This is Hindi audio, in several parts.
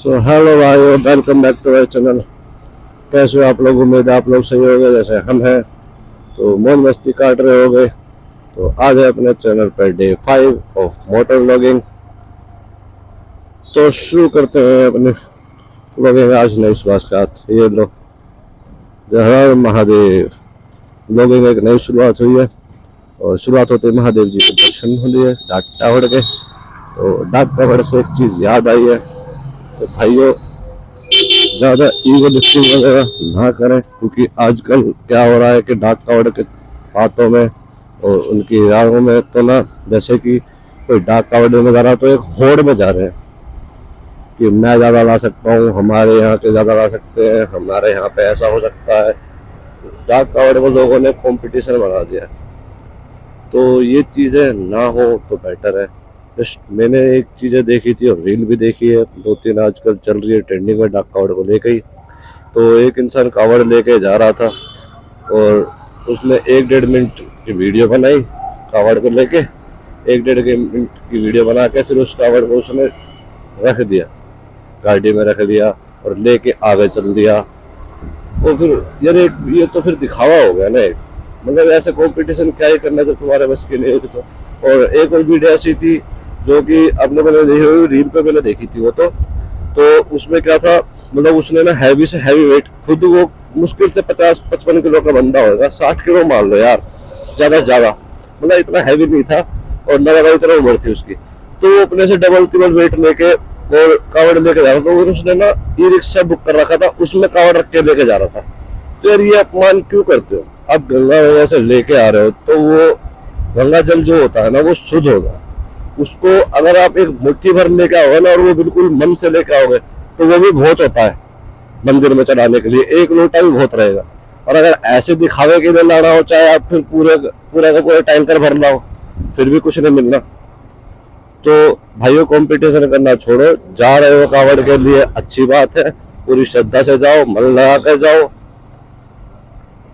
सो हेलो भाई, welcome back to our channel. कैसे हो आप लोग? उम्मीद है आप लोग सही हो गए जैसे हम हैं। तो मौज मस्ती काट रहे हो गए। तो आज है अपने channel per day 5 of motor vlogging. तो शुरू करते हैं अपने व्लॉगिंग आज नई शुरुआत के साथ। ये लो, जय हर महादेव। व्लॉगिंग एक नई शुरुआत हुई है और शुरुआत होते महादेव जी के दर्शन हो लिए डाक टावर के। तो डाक टावर से एक चीज़ याद आई है, तो भाइयों ज़्यादा ईगो लिफ्टिंग वगैरह ना करें, क्योंकि आजकल क्या हो रहा है कि डाक टावर के बातों में और उनकी राहों में तो ना, जैसे कि कोई डाक टावर में जा रहा है तो एक होड़ में जा रहे हैं कि मैं ज़्यादा ला सकता हूँ, हमारे यहाँ के ज़्यादा ला सकते हैं, हमारे यहाँ पे ऐसा हो सकता है। डाक टावर में लोगों ने कंपटीशन बना दिया है। तो ये चीज़ें ना हो तो बेटर है। जस्ट मैंने एक चीज़ें देखी थी और रील भी देखी है, दो तीन आजकल चल रही है ट्रेंडिंग में डाक कावड़ को लेके ही। तो एक इंसान कावड़ लेके जा रहा था और उसने 1-1.5 मिनट की वीडियो बनाई कावड़ को लेके। 1-1.5 मिनट की वीडियो बना के फिर उस कावड़ को उसने रख दिया, गाड़ी में रख दिया और लेके आगे चल दिया। और फिर यार ये तो फिर दिखावा हो गया ना एक। मतलब ऐसे कंपटीशन क्या ही करना जब तुम्हारे बस की नहीं तो। और एक और वीडियो ऐसी थी जो कि आपने मैंने देखी हुई, रील पे मैंने देखी थी वो। तो उसमें क्या था, मतलब उसने ना हैवी से हैवी वेट, खुद वो मुश्किल से 50-55 किलो का बंदा होगा, 60 किलो मान लो यार, ज्यादा से ज्यादा, मतलब इतना हैवी नहीं था और ना ज्यादा इतना उम्र थी उसकी। तो वो अपने से डबल ट्रिपल वेट लेके और कावड़ लेके जा रहा था। और उसने ना ई रिक्शा बुक कर रखा था, उसमें कावड़ रख के लेके जा रहा था। तो यार ये अपमान क्यों करते हो? आप गंगा वगैरह से लेके आ रहे हो तो वो गंगा जल जो होता है ना वो शुद्ध होगा। उसको अगर आप एक मुट्ठी भर लेके आओगे ना और वो बिल्कुल मन से लेके आओगे तो वो भी बहुत होता है मंदिर में चढ़ाने के लिए, एक लोटा भी बहुत रहेगा। और अगर ऐसे दिखावे के लिए लाना हो, चाहे आप फिर पूरे पूरे का पूरा टैंकर भर लाओ, फिर भी कुछ नहीं मिलना। तो भाइयों कंपटीशन करना छोड़ो, जा रहे हो कावड़ के लिए अच्छी बात है, पूरी श्रद्धा से जाओ, मन लगा कर जाओ।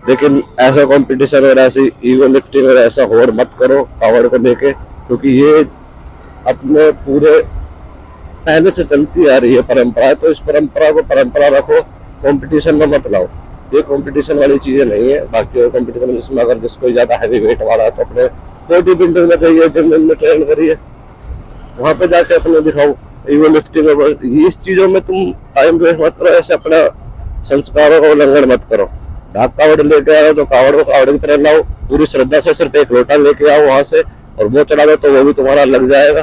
लेकिन ऐसा कंपटीशन और ऐसी ईगो लिफ्टिंग और ऐसा होड़ मत करो कावड़ को लेके, क्योंकि ये अपने पूरे पहले से चलती आ रही है परंपरा है। तो इस परंपरा को परंपरा रखो, कंपटीशन में मत लाओ। ये कंपटीशन वाली चीजें नहीं है। बाकी और कंपटीशन जिसमें अगर जिसको ज्यादा हैवी वेट वाला है तो अपने बॉडी बिल्डर में जाइए, जिम में ट्रेन करिए, वहां पे जाके अपने दिखाओ ईगो लिफ्टिंग। इस चीजों में तुम टाइम वेस्ट मत करो, ऐसे अपने संस्कारों का उल्लंघन मत करो। डाक कावड़ लेके आ रहे हो तो कावड़ को कावड़ की तरह लाओ, पूरी श्रद्धा से सिर्फ एक लोटा लेके आओ वहां से और वो चढ़ा दो तो वो भी तुम्हारा लग जाएगा,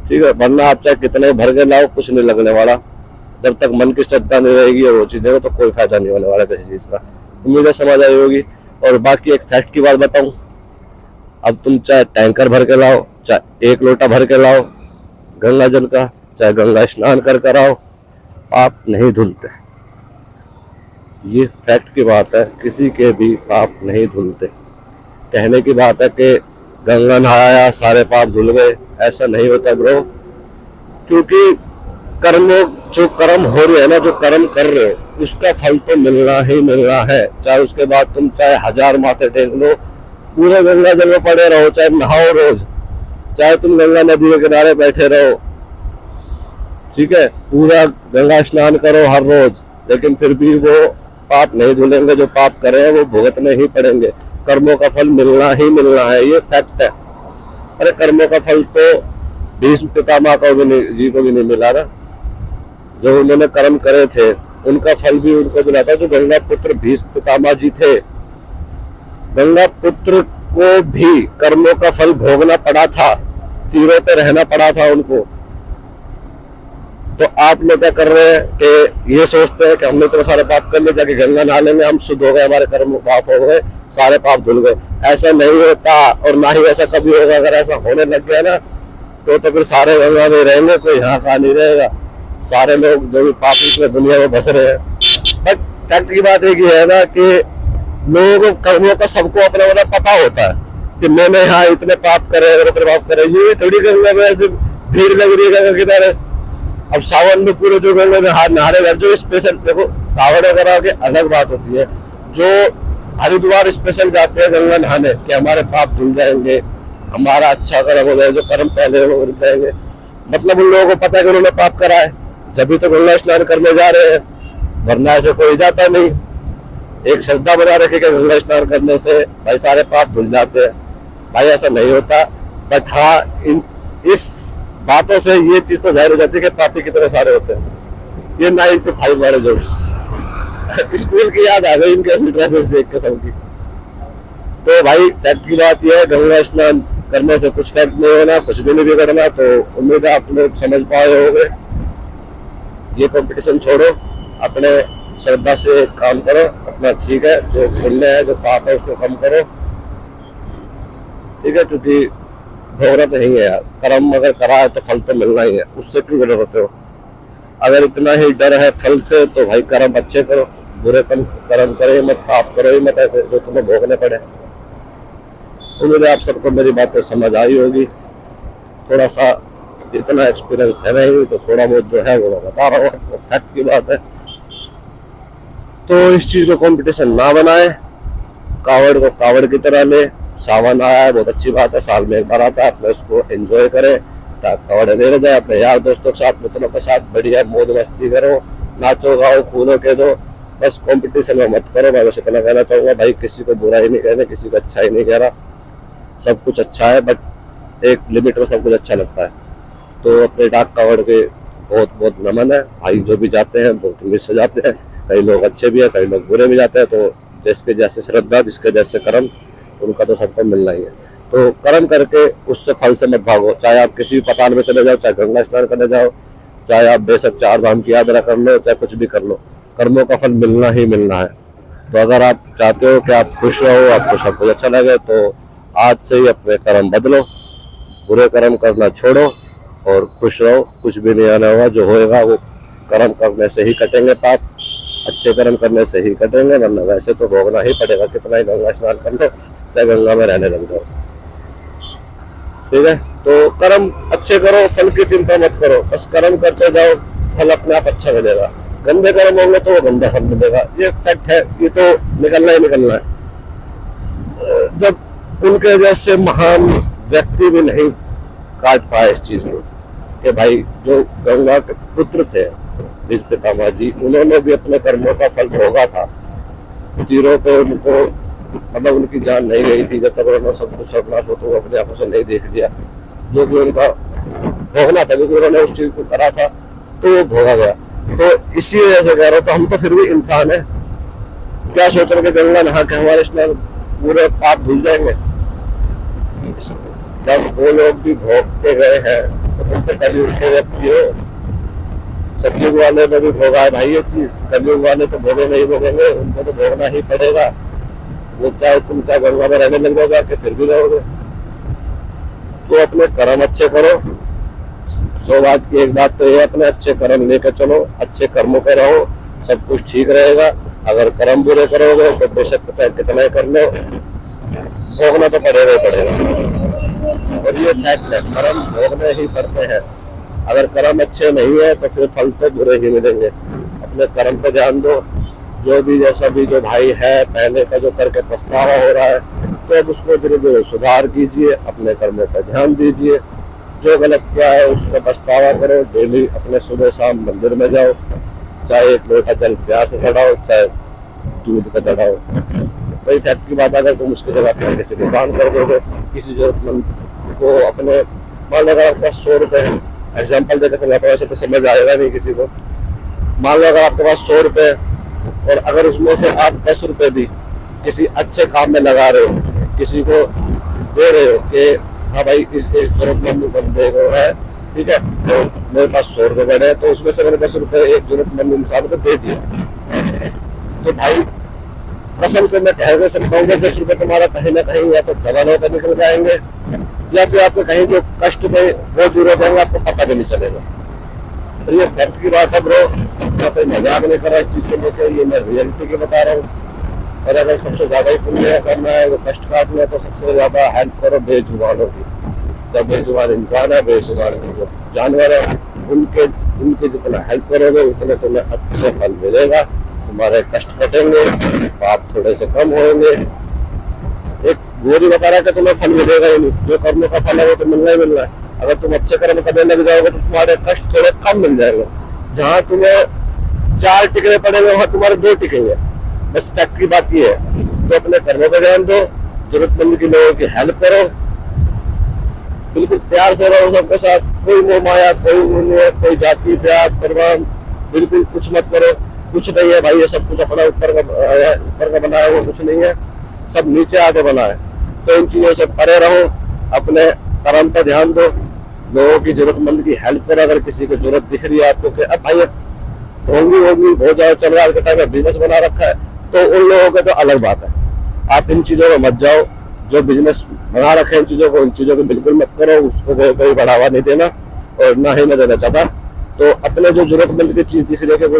ठीक है। वरना आप चाहे कितने भर के लाओ, कुछ नहीं लगने वाला। जब तक मन की श्रद्धा नहीं रहेगी और वो चीजें तो कोई फायदा नहीं होने वाला किसी चीज का। उम्मीद है समझ आई होगी। और बाकी एक फैक्ट की बात बताऊं, अब तुम चाहे टैंकर भर के लाओ, चाहे एक लोटा भर के लाओ गंगा जल का, चाहे गंगा स्नान कर कर आओ, पाप नहीं धुलते। ये फैक्ट की बात है, किसी के भी पाप नहीं धुलते। कहने की बात है कि गंगा नहाया सारे पाप धुल गए, ऐसा नहीं होता ब्रो। क्योंकि कर्मों जो कर्म हो रहे हैं ना, जो कर्म कर रहे हो उसका फल तो मिलना ही मिलना है। चाहे उसके बाद तुम चाहे 1000 माथे टेक लो, पूरे गंगा जल में पड़े रहो, चाहे नहाओ रोज, चाहे तुम गंगा नदी के किनारे बैठे रहो, ठीक है, पूरा गंगा स्नान करो हर रोज, लेकिन फिर भी वो पाप नहीं धुलेंगे। जो पाप करे हैं वो भुगतने ही पड़ेंगे। कर्मों का फल मिलना ही मिलना है, ये फैक्ट है। अरे कर्मों का फल तो भीष्म पितामह को भी नहीं, जी को भी नहीं मिला ना। जो उन्होंने कर्म करे थे उनका फल भी उनको मिला था। जो गंगा पुत्र भीष्म पितामह जी थे, गंगा पुत्र को भी कर्मों का फल भोगना पड़ा था, तीरों पे रहना पड़ा था उनको। तो आप लोग क्या कर रहे हैं कि ये सोचते हैं कि हमने इतने सारे पाप कर लिए, जाके गंगा नहा लेंगे, हम शुद्ध हो गए, हमारे कर्म पाप हो गए, सारे पाप धुल गए। ऐसा नहीं होता और ना ही ऐसा कभी होगा। अगर ऐसा होने लग गया ना तो फिर सारे गंगा में रहेंगे, कोई यहाँ का नहीं रहेगा। सारे लोग जो भी पाप इसमें दुनिया में बस रहे हैं। बट फैक्ट की बात एक ही है ना कि लोगों को कर्मों का सबको अपना अपना पता होता है कि मैंने यहाँ इतने पाप करे, इतने पाप करे। ये थोड़ी गंगा में ऐसे भीड़ लग रही है गंगा किनारे। अब सावन में पूरे जो गंगा में हाथ नहा रहे, जो स्पेशल देखो कावड़ वगैरह की अलग बात होती है, जो हरिद्वार स्पेशल जाते हैं गंगा नहाने कि हमारे पाप धुल जाएंगे, हमारा अच्छा कर्म हो जाए, जो कर्म पहले वो मिल जाएंगे। मतलब उन लोगों को पता है कि उन्होंने पाप करा है, जब भी तो गंगा स्नान करने जा रहे हैं, वरना ऐसे कोई जाता नहीं। एक श्रद्धा बना रखे कि गंगा स्नान करने से भाई सारे पाप धुल जाते हैं। भाई ऐसा नहीं होता। बट हाँ, इस बातों से ये चीज तो जाहिर हो जाती है कि पापी कितने सारे होते हैं। ये 9 to 5 वाले जोक्स स्कूल की याद आ गई इनके ऐसी ड्रेसेस देख के सबकी। तो भाई फैक्ट की बात यह है, गंगा स्नान करने से कुछ फैक्ट नहीं होना, कुछ भी नहीं बिगड़ना। तो उम्मीद है आप लोग समझ पाए होंगे। ये कंपटीशन छोड़ो, अपने श्रद्धा से काम करो अपना, ठीक है। जो पुण्य है, जो पाप है, उसको कम करो, ठीक है। क्योंकि भोगना तो यही है यार, कर्म अगर करा है तो फल तो मिलना ही है, उससे क्यों डर होते हो। अगर इतना ही डर है फल से तो भाई कर्म अच्छे करो, बुरे कर्म करे मत, पाप करो ही मत ऐसे जो तुम्हें भोगने पड़े। उम्मीद है आप सबको मेरी बातें समझ आई होगी। थोड़ा सा इतना एक्सपीरियंस है नहीं, तो थोड़ा बहुत जो है वो मैं बता रहा हूँ, तो फैक्ट की बात है। तो इस चीज को कंपटीशन ना बनाए, कावड़ को कावड़ की तरह ले। सावन आया है, बहुत अच्छी बात है, साल में एक बार आता है, अपने उसको एंजॉय करें। कावड़ ले जाए अपने यार दोस्तों के साथ, मित्रों के साथ, बढ़िया मौज मस्ती करो, नाचो गाओ खूनो के दो। बस कंपटीशन में मत करो। मैं बस इतना कहना चाहूंगा भाई, किसी को बुरा ही नहीं कहना, किसी को अच्छा ही नहीं कह रहा। सब कुछ अच्छा है, बट एक लिमिट में सब कुछ अच्छा लगता है। तो अपने डाक कावड़ के बहुत बहुत नमन है भाई। जो भी जाते हैं बहुत उम्मीद से जाते हैं, कई लोग अच्छे भी है, कई लोग बुरे भी जाते हैं। तो जिसके जैसे श्रद्धा, जिसके जैसे कर्म, उनका तो सबको मिलना ही है। तो कर्म करके उससे फल से मत भागो। चाहे आप किसी पताल में चले जाओ, चाहे गंगा स्नान करने जाओ, चाहे आप बेशक 4 धाम की यात्रा कर लो, चाहे कुछ भी कर लो, कर्मों का फल मिलना ही मिलना है। तो अगर आप चाहते हो कि आप खुश रहो, आपको सब कुछ अच्छा लगे, तो आज से ही अपने कर्म बदलो, बुरे कर्म करना छोड़ो और खुश रहो। कुछ भी नहीं आना होगा, जो होएगा वो कर्म करने से ही कटेंगे पाप, अच्छे कर्म करने से ही कटेंगे, वरना वैसे तो भोगना ही पड़ेगा। कितना ही गंगा स्नान कर लो, चाहे गंगा में रहने लग जाओ, ठीक है। तो कर्म अच्छे करो, फल की चिंता मत करो, बस कर्म करते जाओ, फल अपने आप अच्छा मिलेगा। गंदे कर्म होंगे तो वो गंदा फल मिलेगा, ये फैक्ट है, ये तो निकलना ही निकलना है। जब उनके जैसे महान व्यक्ति भी नहीं काट पाए इस चीज को, कि भाई जो गंगा के पुत्र थे निज पितामह जी, उन्होंने भी अपने कर्मों का फल भोगा था। तीरों पे उनको मतलब उनकी जान नहीं गई थी, जब तक उन्होंने सब कुछ सर्वनाश हो तो अपने आंखों से नहीं देख लिया। जो भी उनका भोगना था, क्योंकि उन्होंने उस चीज को करा था, तो वो भोगा गया। तो इसी वजह से कह रहा हूँ, तो हम तो फिर भी इंसान है। क्या सोच रहे कि गंगा नहा के हमारे स्नान पूरे पाप धुल जाएंगे। जब वो लोग भी भोग के गए हैं, तो तुम तो कलयुग के व्यक्ति हो। सतयुग वाले ने भी भोगा है भाई ये चीज, कलयुग वाले तो भोगे नहीं भोगेंगे, उनको तो भोगना ही पड़ेगा। वो चाहे तुम चाहे गंगा में रहने लग जाओगे, आके फिर भी रहोगे। तो अपने कर्म अच्छे करो। 100 बात की एक बात तो ये, अपने अच्छे कर्म लेकर चलो, अच्छे कर्मों पे रहो, सब कुछ ठीक रहेगा। अगर कर्म बुरे करोगे तो बेशक पता है कितना ही कर लो, भोगना तो पड़ेगा ही पड़ेगा। और ये फैक्ट है, कर्म भोगने ही पड़ते हैं। अगर कर्म अच्छे नहीं है तो फिर फल तो बुरे ही मिलेंगे। अपने कर्म पे ध्यान दो। जो भी जैसा भी जो भाई है पहले का जो करके पछतावा हो रहा है, तो अब उसको धीरे धीरे सुधार कीजिए, अपने कर्मों पर ध्यान दीजिए। जो गलत किया है उसका पछतावा करो। डेली अपने सुबह शाम मंदिर में जाओ, चाहे एक लोटा जल प्यास से चढ़ाओ, चाहे दूध का चढ़ाओ। कोई फैक्ट की बात, अगर तुम उसकी जगह अपने किसी को दान कर दोगे, किसी जरूरतमंद को अपने, मान लो अगर आपके पास 100 रुपए है, एग्जाम्पल देकर समझा, वैसे तो समझ आएगा नहीं किसी को। मान लो अगर आपके पास 100 रुपए और अगर उसमें से आप 10 रुपए भी किसी अच्छे काम में लगा रहे हो, किसी को दे रहे हो कि हाँ भाई इस जरूरतमंद बंदे को है, ठीक है, तो मेरे पास 100 रुपए बने हैं, तो उसमें से मैंने 10 रुपए एक जरूरतमंद इंसान को दे दिया, तो भाई कसम से मैं कह सकता हूँ कि 10 रुपए तुम्हारा कहीं ना कहीं या तो डबल होकर निकल जाएंगे, या फिर आपको कहीं जो कष्ट थे वो दूर हो जाएंगे, आपको पता भी नहीं चलेगा। तो ये फैक्ट की बात है ब्रो, मैं कोई मजाक नहीं कर रहा इस चीज को लेकर, ये मैं रियलिटी की बता रहा हूँ। और अगर सबसे ज्यादा ही पुण्य करना है, वो कष्ट काटना है, तो सबसे ज्यादा हेल्प करो बेजुबानों की। जब बेजुबान इंसान है, बेजुबान जो जानवर है, उनके जितना हेल्प करोगे उतने तुम्हें अच्छे फल मिलेगा, तुम्हारे कष्ट कटेंगे, पाप थोड़े से कम होंगे। एक वो भी बता रहा है कि तुम्हें फल मिलेगा ही नहीं, जो कर्म का फल है वो तो मिलना ही मिलना है। अगर तुम अच्छे कर्म करने लग जाओगे तो तुम्हारे कष्ट थोड़े कम मिल जाएंगे, जहाँ तुम्हें 4 टिकने पड़ेंगे वहां तुम्हारे 2 टिकेंगे। बस तक की बात ये है। तो अपने कर्मों पर ध्यान दो, जरूरतमंद के लोगों की हेल्प करो, बिल्कुल प्यार से रहो सबके साथ। कोई मोह माया, कोई नहीं है, कोई जाति प्यार परवान, बिल्कुल कुछ मत करो। कुछ नहीं है भाई, ये सब कुछ अपना ऊपर का बनाया हुआ कुछ नहीं है, सब नीचे आके बना है। तो इन चीजों से परे रहो, अपने कर्म पर ध्यान दो, लोगों की जरूरतमंद की हेल्प करो। अगर किसी को जरूरत दिख रही है आपको कि अब भाई होगी बहुत ज्यादा चल रहा है, टाइम में बिजनेस बना रखा है, तो उन लोगों का तो अलग बात है। आप इन चीजों में मत जाओ। जो बिजनेस बना रखे इन चीजों को बिल्कुल मत करो। उसको कोई बढ़ावा नहीं देना और ना ही मैं देना चाहता। तो अपने जो जरूरतमंद की चीज दिख रही है कि कोई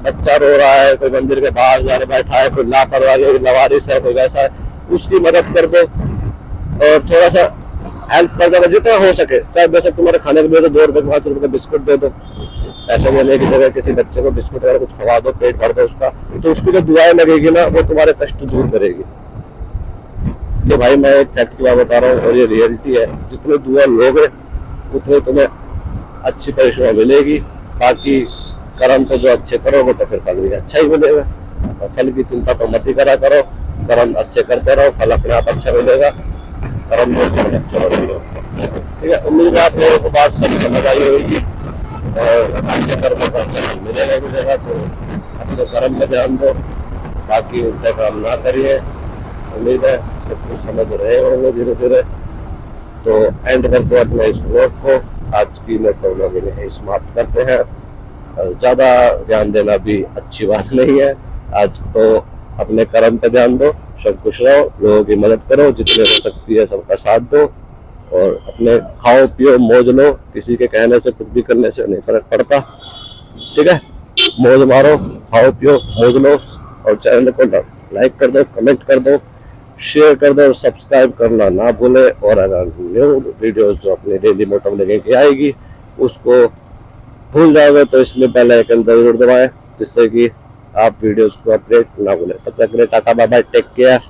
बच्चा रो रहा है, कोई मंदिर के बाहर जाने बैठा है, कोई लापरवाही लवारिस है, कोई वैसा है, उसकी मदद कर दो और थोड़ा सा हेल्प कर दो जितना हो सके। चाहे वैसे तुम्हारे खाने के लिए तो 2 रुपए 5 रुपए का बिस्कुट दे दो, ऐसे देने की जगह किसी बच्चे को बिस्कुट वगैरह कुछ खवा दो, पेट भर दो उसका, तो उसकी जो दुआएं लगेगी ना वो तुम्हारे कष्ट दूर करेगी। ये भाई मैं एक फैक्ट की बात बता रहा हूँ और ये रियलिटी है। जितने दुआ लोगे उतने तुम्हें अच्छी परिश्रम मिलेगी। बाकी कर्म तो जो अच्छे करोगे तो फिर फल भी अच्छा ही मिलेगा। और फल की चिंता तो मत ही करा करो, कर्म अच्छे करते रहो, फल अपने आप अच्छा मिलेगा। कर्म में चलो ठीक है। उम्मीद है आप लोगों को बात सब समझ आई होगी और अच्छे कर्मों का अच्छा फल मिलेगा। तो अपने कर्म में ध्यान दो, बाकी उल्टे काम ना करिए। उम्मीद है सब कुछ समझ रहे होंगे धीरे धीरे। तो एंड करते हैं अपने इस व्लॉग को। आज की मोटो व्लॉग यहीं समाप्त करते हैं। ज्यादा ध्यान देना भी अच्छी बात नहीं है। आज तो अपने कर्म पे ध्यान दो, सब खुश रहो, लोगों की मदद करो, जितने हो सकती है सबका साथ दो और अपने खाओ पियो मौज लो। किसी के कहने से कुछ भी करने से नहीं फर्क पड़ता, ठीक है। मौज मारो, खाओ पियो मौज लो और चैनल को लाइक कर दो, कमेंट कर दो, शेयर कर दो और सब्सक्राइब करना ना भूले। और अगर न्यू वीडियोस जो अपनी डेली मोटो लेके आएगी उसको भूल जाओगे तो इसलिए बेल आइकन जरूर दबाएं, जिससे कि आप वीडियोस को अपडेट ना भूलें। तब तक के लिए tata bye bye, take care.